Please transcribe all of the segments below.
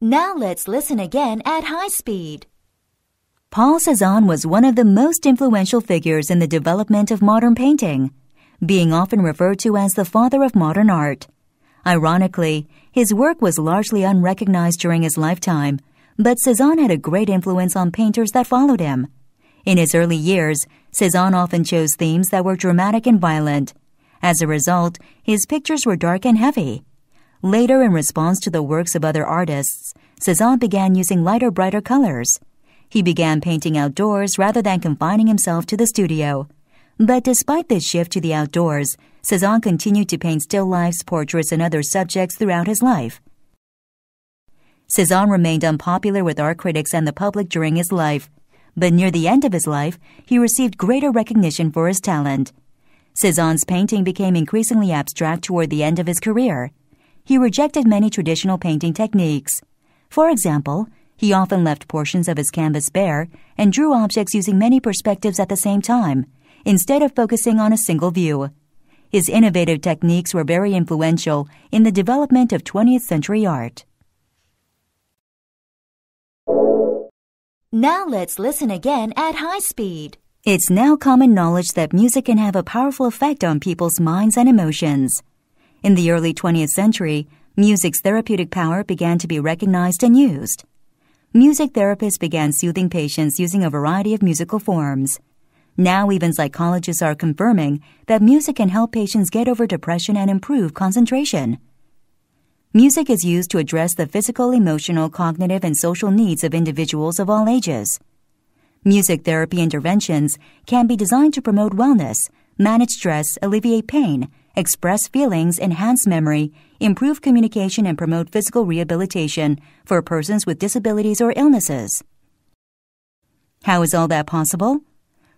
Now let's listen again at high speed. Paul Cezanne was one of the most influential figures in the development of modern painting, being often referred to as the father of modern art. Ironically, his work was largely unrecognized during his lifetime, but Cezanne had a great influence on painters that followed him. In his early years, Cezanne often chose themes that were dramatic and violent. As a result, his pictures were dark and heavy. Later, in response to the works of other artists, Cezanne began using lighter, brighter colors. He began painting outdoors rather than confining himself to the studio. But despite this shift to the outdoors, Cezanne continued to paint still lifes, portraits, and other subjects throughout his life. Cezanne remained unpopular with art critics and the public during his life, but near the end of his life, he received greater recognition for his talent. Cezanne's painting became increasingly abstract toward the end of his career. He rejected many traditional painting techniques. For example, he often left portions of his canvas bare and drew objects using many perspectives at the same time, instead of focusing on a single view. His innovative techniques were very influential in the development of 20th century art. Now let's listen again at high speed. It's now common knowledge that music can have a powerful effect on people's minds and emotions. In the early 20th century, music's therapeutic power began to be recognized and used. Music therapists began soothing patients using a variety of musical forms. Now even psychologists are confirming that music can help patients get over depression and improve concentration. Music is used to address the physical, emotional, cognitive, and social needs of individuals of all ages. Music therapy interventions can be designed to promote wellness, manage stress, alleviate pain, express feelings, enhance memory, improve communication, and promote physical rehabilitation for persons with disabilities or illnesses. How is all that possible?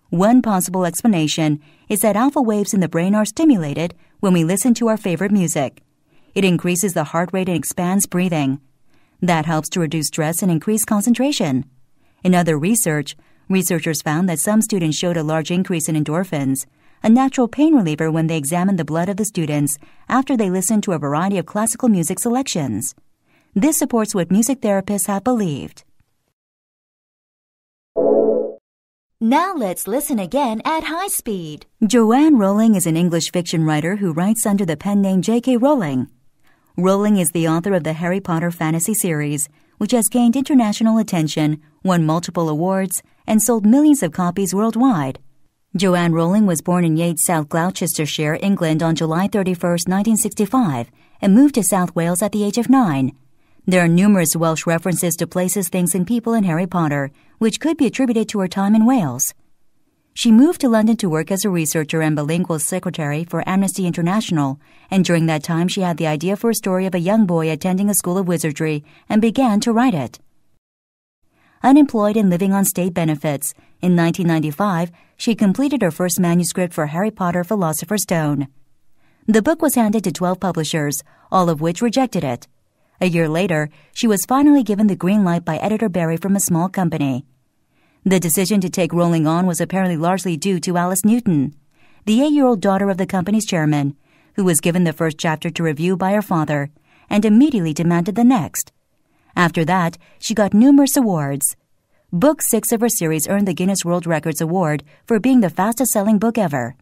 One possible explanation is that alpha waves in the brain are stimulated when we listen to our favorite music. It increases the heart rate and expands breathing. That helps to reduce stress and increase concentration. In other research, researchers found that some students showed a large increase in endorphins, a natural pain reliever, when they examined the blood of the students after they listened to a variety of classical music selections. This supports what music therapists have believed. Now let's listen again at high speed. Joanne Rowling is an English fiction writer who writes under the pen name J.K. Rowling. Rowling is the author of the Harry Potter fantasy series, which has gained international attention, won multiple awards, and sold millions of copies worldwide. Joanne Rowling was born in Yates, South Gloucestershire, England on July 31, 1965, and moved to South Wales at the age of 9. There are numerous Welsh references to places, things, and people in Harry Potter, which could be attributed to her time in Wales. She moved to London to work as a researcher and bilingual secretary for Amnesty International, and during that time she had the idea for a story of a young boy attending a school of wizardry and began to write it. Unemployed and living on state benefits, in 1995, she completed her first manuscript for Harry Potter Philosopher's Stone. The book was handed to 12 publishers, all of which rejected it. A year later, she was finally given the green light by editor Barry from a small company. The decision to take Rowling on was apparently largely due to Alice Newton, the 8-year-old daughter of the company's chairman, who was given the first chapter to review by her father and immediately demanded the next. After that, she got numerous awards. Book 6 of her series earned the Guinness World Records Award for being the fastest-selling book ever.